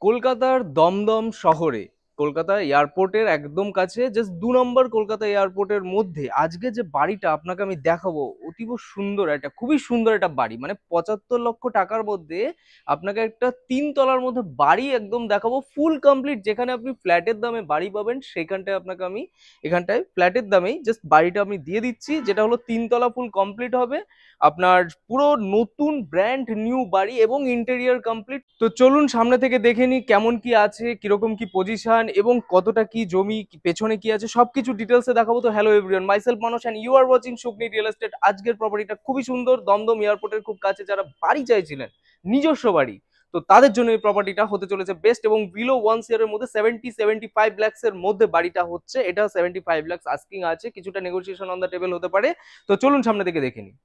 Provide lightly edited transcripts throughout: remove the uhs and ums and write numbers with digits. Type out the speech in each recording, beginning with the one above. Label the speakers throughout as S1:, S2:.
S1: কলকাতার দমদম শহরে, কলকাতা এয়ারপোর্টের একদম কাছে, জাস্ট 2 নম্বর কলকাতা এয়ারপোর্টের মধ্যে আজকে যে বাড়িটা আপনাকে আমি দেখাবো, অতীব সুন্দর একটা, খুবই সুন্দর একটা বাড়ি, মানে 75 লক্ষ টাকার মধ্যে আপনাকে একটা 3 তলার মধ্যে বাড়ি একদম দেখাবো, ফুল কমপ্লিট। যেখানে আপনি ফ্ল্যাটের দামে বাড়ি পাবেন, সেখানটায় আপনাকে আমি এখানটায় ফ্ল্যাটের দামেই জাস্ট বাড়িটা আমি দিয়ে দিচ্ছি, যেটা হলো 3 তলা ফুল কমপ্লিট হবে আপনার, পুরো নতুন ব্র্যান্ড নিউ বাড়ি এবং ইন্টেরিয়র কমপ্লিট। তো চলুন সামনে থেকে দেখে নিই কেমন কি আছে, কিরকম কি পজিশন এবং কতটা কি জমি, পেছনে কি আছে, সবকিছু ডিটেলসে দেখাবো। তো hello everyone, myself Manas and you are watching Shukni real estate. আজকের প্রপার্টিটা খুবই সুন্দর, দমদম এয়ারপোর্টের খুব কাছে। যারা বাড়ি চাইছিলেন, নিজস্ব বাড়ি, তো তাদের জন্য এই প্রপার্টিটা হতে চলেছে বেস্ট। এবং বিলো 1 ইয়ার এর মধ্যে 75 লাখস এর মধ্যে বাড়িটা হচ্ছে। এটা 75 লাখস আস্কিং আছে, কিছুটা নেগোসিয়েশন অন দ্য টেবিল হতে পারে। তো চলুন সামনে থেকে দেখে নিই।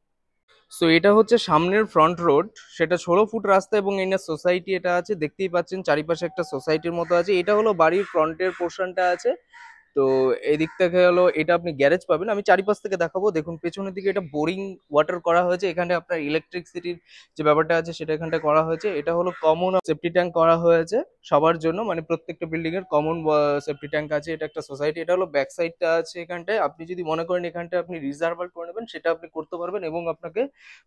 S1: সো এটা হচ্ছে সামনের ফ্রন্ট রোড, সেটা 16 ফুট রাস্তা এবং এই সোসাইটি এটা আছে, দেখতেই পাচ্ছেন চারিপাশে একটা সোসাইটির মতো আছে। এটা হলো বাড়ির ফ্রন্টের পোর্শনটা আছে। তো এই দিক থেকে হলো এটা আপনি গ্যারেজ পাবেন। আমি চারিপাশ থেকে দেখাবো। দেখুন পেছনের দিকে এটা বোরিং ওয়াটার করা হয়েছে, এখানে আপনার ইলেকট্রিসিটির যে ব্যাপারটা আছে সেটা এখানটা করা হয়েছে। এটা হলো কমন সেফটি ট্যাঙ্ক করা হয়েছে সবার জন্য, মানে প্রত্যেকটা বিল্ডিং এর কমন সেফটি ট্যাঙ্ক আছে। এটা একটা সোসাইটি। এটা হলো ব্যাক সাইডটা আছে এখানটায়। আপনি যদি মনে করেন এখানটায় আপনি রিজার্ভার করে নেবেন, সেটা আপনি করতে পারবেন এবং আপনাকে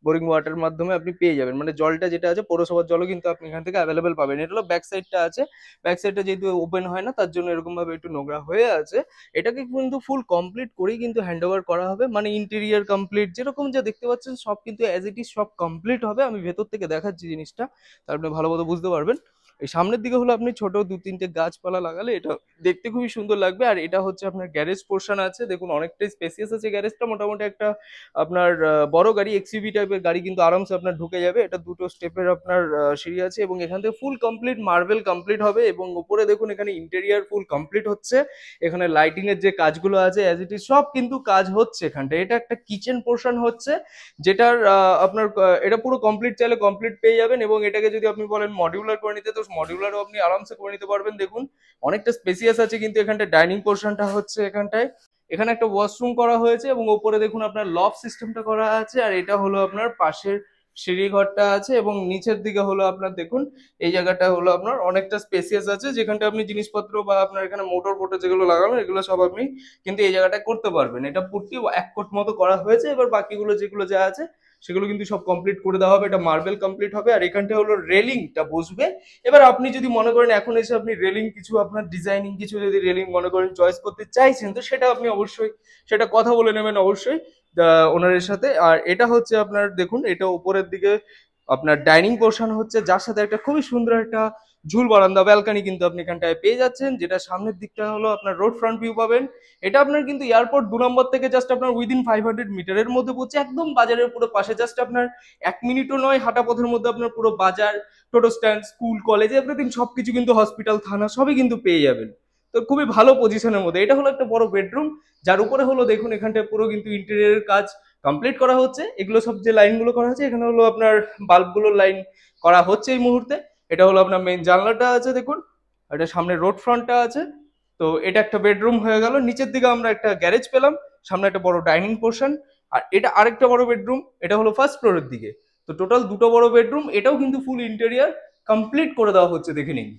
S1: বোরিং ওয়াটারের মাধ্যমে আপনি পেয়ে যাবেন, মানে জলটা যেটা আছে পৌরসভার জলও কিন্তু আপনি এখান থেকে অ্যাভেলেবেল পাবেন। এটা হলো ব্যাক সাইডটা আছে। ব্যাক সাইডটা যেহেতু ওপেন হয় না, তার জন্য এরকম ভাবে একটু নোংরা হয়ে আছে। এটাকে কিন্তু ফুল কমপ্লিট করেই কিন্তু হ্যান্ড ওভার করা হবে, মানে ইন্টেরিয়ার কমপ্লিট, যেরকম যা দেখতে পাচ্ছেন সব কিন্তু অ্যাজ ইট ইজ সব কমপ্লিট হবে। আমি ভেতর থেকে দেখাচ্ছি জিনিসটা, তার আপনি ভালো মতো বুঝতে পারবেন। এই সামনের দিকে হলো আপনি ছোট 2-3টে গাছপালা লাগালে এটা দেখতে খুবই সুন্দর লাগবে। আর এটা হচ্ছে আপনার গ্যারেজ পোর্শন আছে, দেখুন অনেকটাই স্পেসিয়াস আছে গ্যারেজটা। মোটামুটি একটা আপনার বড় গাড়ি, এক্সইউভি টাইপের গাড়ি কিন্তু আরামসে আপনার ঢুকে যাবে। এটা দুটো স্টেপের আপনার সিঁড়ি আছে এবং এখান থেকে ফুল কমপ্লিট মার্বেল কমপ্লিট হবে। এবং উপরে দেখুন এখানে ইন্টেরিয়ার ফুল কমপ্লিট হচ্ছে। এখানে লাইটিং এর যে কাজগুলো আছে অ্যাজ ইট ইজ সব কিন্তু কাজ হচ্ছে এখানটা। এটা একটা কিচেন পোর্শন হচ্ছে, যেটার আপনার এটা পুরো কমপ্লিট চাইলে কমপ্লিট পেয়ে যাবেন। এবং এটাকে যদি আপনি বলেন মডিউলার করে নিতে, তো মডিউলারও আপনি আরামসে করে নিতে পারবেন। দেখুন অনেকটা স্পেসিয়াস আছে কিন্তু এখানটা। ডাইনিং পোর্শনটা হচ্ছে এখানটায়। এখানে একটা ওয়াশরুম করা হয়েছে এবং ওপরে দেখুন আপনার লফট সিস্টেমটা করা আছে। আর এটা হলো আপনার পাশের সিঁড়ি ঘরটা আছে এবং নিচের দিকে হলো আপনার দেখুন এই জায়গাটা হলো আপনার অনেকটা স্পেসিয়াস আছে, যেখানটা আপনি জিনিসপত্র বা আপনার এখানে মোটর ফোটর যেগুলো লাগানো এগুলো সব আপনি কিন্তু এই জায়গাটা করতে পারবেন। এটা পুরোটি 1 কোট মতো করা হয়েছে। এবার বাকিগুলো যেগুলো যা আছে সেগুলো কিন্তু সব কমপ্লিট করে দেওয়া হবে। এটা মার্বেল কমপ্লিট হবে। আর এখানটা হলো রেলিংটা বসবে। এবার আপনি যদি মনে করেন এখন এসে আপনি রেলিং কিছু আপনার ডিজাইনিং কিছু যদি রেলিং মনে করেন চয়েস করতে চাইছেন, তো সেটা আপনি অবশ্যই সেটা কথা বলে নেবেন অবশ্যই ওনারের সাথে। আর এটা হচ্ছে আপনার দেখুন এটা উপরের দিকে আপনার ডাইনিং পোর্শন হচ্ছে, যার সাথে একটা খুবই সুন্দর একটা ঝুল বারান্দা ব্যালকানি কিন্তু আপনি এখানটায় পেয়ে যাচ্ছেন, যেটা সামনের দিকটা হলো আপনার রোড ফ্রন্ট ভিউ পাবেন। এটা আপনার কিন্তু এয়ারপোর্ট 2 নম্বর থেকে জাস্ট আপনার উইদিন 500 মিটারের মধ্যে পড়ছে, একদম বাজারের পুরো পাশে। জাস্ট আপনার 1 মিনিটও নয় হাঁটা পথের মধ্যে আপনার পুরো বাজার, টোটো স্ট্যান্ড, স্কুল, কলেজ, এভরিথিং সবকিছু কিন্তু, হসপিটাল, থানা সবই কিন্তু পেয়ে যাবেন। তো খুবই ভালো পজিশনের মধ্যে। এটা হলো একটা বড় বেডরুম, যার উপরে হলো দেখুন এখানটায় পুরো কিন্তু ইন্টেরিয়রের কাজ কমপ্লিট করা হচ্ছে। এগুলো সব যে লাইনগুলো করা হচ্ছে এখানে হলো আপনার বাল্বগুলোর লাইন করা হচ্ছে এই মুহূর্তে। এটা হলো আপনার মেইন জানলাটা আছে দেখুন, এটা সামনে রোড ফ্রন্টটা আছে। তো এটা একটা বেডরুম হয়ে গেল। নিচের দিকে আমরা একটা গ্যারেজ পেলাম, সামনে একটা বড় ডাইনিং পোর্শন। আর এটা আরেকটা বড় বেডরুম, এটা হলো ফার্স্ট ফ্লোরের দিকে। তো টোটাল দুটো বড় বেডরুম, এটাও কিন্তু ফুল ইন্টেরিয়ার কমপ্লিট করে দেওয়া হচ্ছে, দেখে নিন।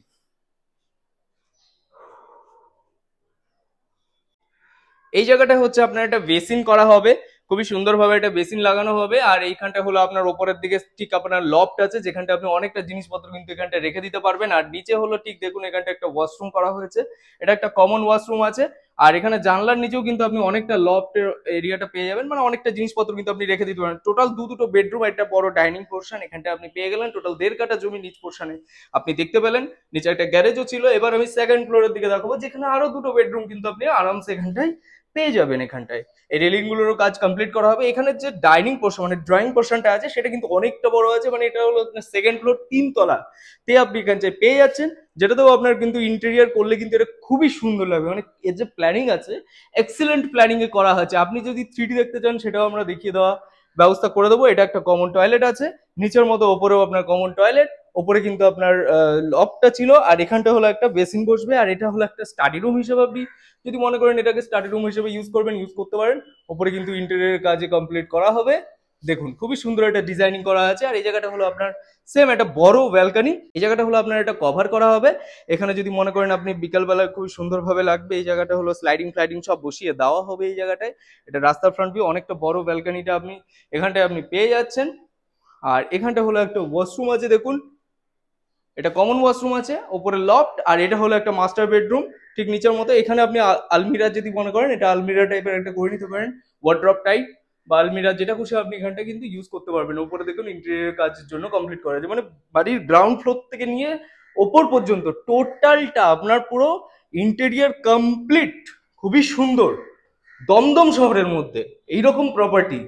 S1: এই জায়গাটা হচ্ছে আপনার একটা বেসিন করা হবে, খুবই সুন্দরভাবে একটা বেসিন লাগানো হবে। আর এইখানটা হলো আপনার ওপরের দিকে ঠিক আপনার লফট আছে, যেখানটা আপনি অনেকটা জিনিসপত্র কিন্তু এখানটা রেখে দিতে পারবেন। আর নিচে হলো ঠিক দেখুন এখানটা একটা ওয়াশরুম করা হয়েছে, এটা একটা কমন ওয়াশরুম আছে। আর এখানে জানলার নিচেও কিন্তু আপনি অনেকটা লফটের এরিয়াটা পেয়ে যাবেন, মানে অনেকটা জিনিসপত্র কিন্তু আপনি রেখে দিতে পারেন। টোটাল দুটো বেডরুম, একটা বড় ডাইনিং পোর্শন এখানটা আপনি পেয়ে গেলেন। টোটাল 1.5 কাঠা জমি নিচ পোর্শনে আপনি দেখতে পেলেন। নিচে একটা গ্যারেজও ছিল। এবার আমি সেকেন্ড ফ্লোরের দিকে দেখাবো, যেখানে আরো দুটো বেডরুম কিন্তু আপনি আরামসে এখানটায় পেয়ে যাবেন। এখানটায় এই রেলিং গুলোরও কাজ কমপ্লিট করা হবে। এখানে যে ডাইনিং পোর্শন মানে ড্রয়িং পোর্শনটা আছে সেটা কিন্তু অনেকটা বড় আছে, মানে এটা হলো সেকেন্ড ফ্লোর 3 তলা তে আপনি এখানটায় পেয়ে যাচ্ছেন। যেটাতেও আপনার কিন্তু ইন্টেরিয়ার করলে কিন্তু এটা খুবই সুন্দর লাগবে, মানে এর যে প্ল্যানিং আছে এক্সিলেন্ট প্ল্যানিং এ করা হয়েছে। আপনি যদি 3D দেখতে চান সেটাও আমরা দেখিয়ে দেওয়া ব্যবস্থা করে দেবো। এটা একটা কমন টয়লেট আছে নিচের মতো, ওপরেও আপনার কমন টয়লেট। ওপরে কিন্তু আপনার লকটা ছিল। আর এখানটা হলো একটা বেসিন বসবে। আর এটা হলো একটা স্টাডি রুম হিসেবে আপনি যদি মনে করেন এটাকে স্টাডি রুম হিসেবে ইউজ করবেন, ইউজ করতে পারেন। ওপরে কিন্তু ইন্টেরিয়র কাজে কমপ্লিট করা হবে। দেখুন খুবই সুন্দর একটা ডিজাইনিং করা আছে। আর এই জায়গাটা হলো আপনার সেম একটা বড় ব্যালকনি। এই জায়গাটা হলো আপনার এটা কভার করা হবে। এখানে যদি মনে করেন আপনি বিকালবেলায় খুবই সুন্দরভাবে লাগবে, এই জায়গাটা হলো স্লাইডিং ফ্লাইডিং সব বসিয়ে দেওয়া হবে এই জায়গাটায়। এটা রাস্তার ফ্রন্ট ভিউ, অনেকটা বড় ব্যালকনিটা আপনি এখানটায় আপনি পেয়ে যাচ্ছেন। আর এখানটা হলো একটা ওয়াশরুম আছে দেখুন, এটা কমন ওয়াশরুম আছে, ওপরে লফট, আর এটা হলো একটা মাস্টার বেডরুম ঠিক নিচের মতো। এখানে আপনি আলমিরা যদি মনে করেন, এটা আলমিরা টাইপের একটা করে নিতে পারেন, ওয়ার্ড্রপ টাইপ বা আলমিরা যেটা খুশি আপনি এখানটা কিন্তু ইউজ করতে পারবেন। উপরে দেখুন ইন্টেরিয়র কাজের জন্য কমপ্লিট করা আছে, মানে বাড়ির গ্রাউন্ড ফ্লোর থেকে নিয়ে ওপর পর্যন্ত টোটালটা আপনার পুরো ইন্টেরিয়র কমপ্লিট। খুবই সুন্দর, দমদম শহরের মধ্যে এইরকম প্রপার্টি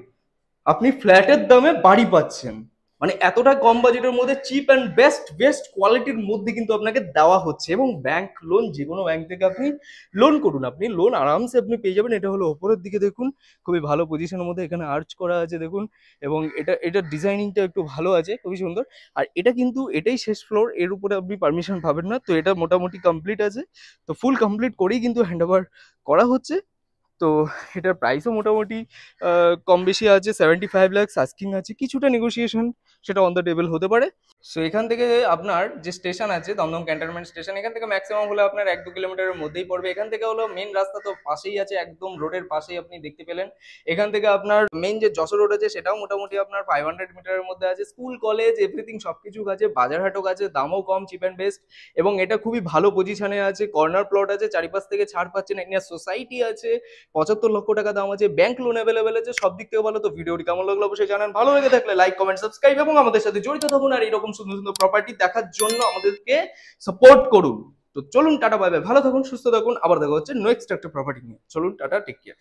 S1: আপনি ফ্ল্যাটের দামে বাড়ি পাচ্ছেন। মানে এতটা কম বাজেটের মধ্যে চিপ অ্যান্ড বেস্ট বেস্ট কোয়ালিটির মধ্যে কিন্তু আপনাকে দেওয়া হচ্ছে। এবং ব্যাংক লোন, যে কোনো ব্যাংক থেকে আপনি লোন করুন, আপনি লোন আরামসে আপনি পেয়ে যাবেন। এটা হলো ওপরের দিকে দেখুন, খুবই ভালো পজিশনের মধ্যে এখানে আর্চ করা আছে দেখুন। এবং এটা ডিজাইনিংটা একটু ভালো আছে, খুবই সুন্দর। আর এটা কিন্তু এটাই শেষ ফ্লোর, এর উপরে আপনি পারমিশন পাবেন না। তো এটা মোটামুটি কমপ্লিট আছে, তো ফুল কমপ্লিট করেই কিন্তু হ্যান্ড ওভার করা হচ্ছে। তো এটার প্রাইসও মোটামুটি কম বেশি আছে, 75 লাখ আস্কিং আছে, কিছুটা নেগোসিয়েশন সেটা অন দ্য টেবিল হতে পারে। সো এখান থেকে আপনার যে স্টেশন আছে দমদম ক্যান্টনমেন্ট স্টেশন, এখান থেকে ম্যাক্সিমাম হলে আপনার 1-2 কিলোমিটারের মধ্যেই পড়বে। এখান থেকে হলো মেন রাস্তা তো পাশেই আছে, একদম রোডের পাশেই আপনি দেখতে পেলেন। এখান থেকে আপনার মেন যে যশোর রোড আছে সেটাও মোটামুটি আপনার 500 মিটারের মধ্যে আছে। স্কুল কলেজ এভরিথিং সবকিছু আছে, বাজারহাটও আছে, দামও কম, চিপ অ্যান্ড বেস্ট। এবং এটা খুবই ভালো পজিশনে আছে, কর্নার প্লট আছে, চারিপাশ থেকে ছাড় পাচ্ছেন, ইন্ডিয়া সোসাইটি আছে, 75 লক্ষ টাকা দাম আছে, ব্যাংক লোন অ্যাভেলেবেল আছে, সব দিক থেকে ভালো। তো ভিডিওটি কেমন লাগলো অবশ্যই জানান, ভালো লেগে থাকলে লাইক কমেন্ট সাবস্ক্রাইব এবং আমাদের সাথে জড়িত থাকুন। আর এরকম সুন্দর সুন্দর প্রপার্টি দেখার জন্য আমাদেরকে সাপোর্ট করুন। তো চলুন টাটা বাই বাই, ভালো থাকুন সুস্থ থাকুন, আবার দেখা হচ্ছে নেক্সট একটা প্রপার্টি নিয়ে। চলুন টাটা, টেক কেয়ার।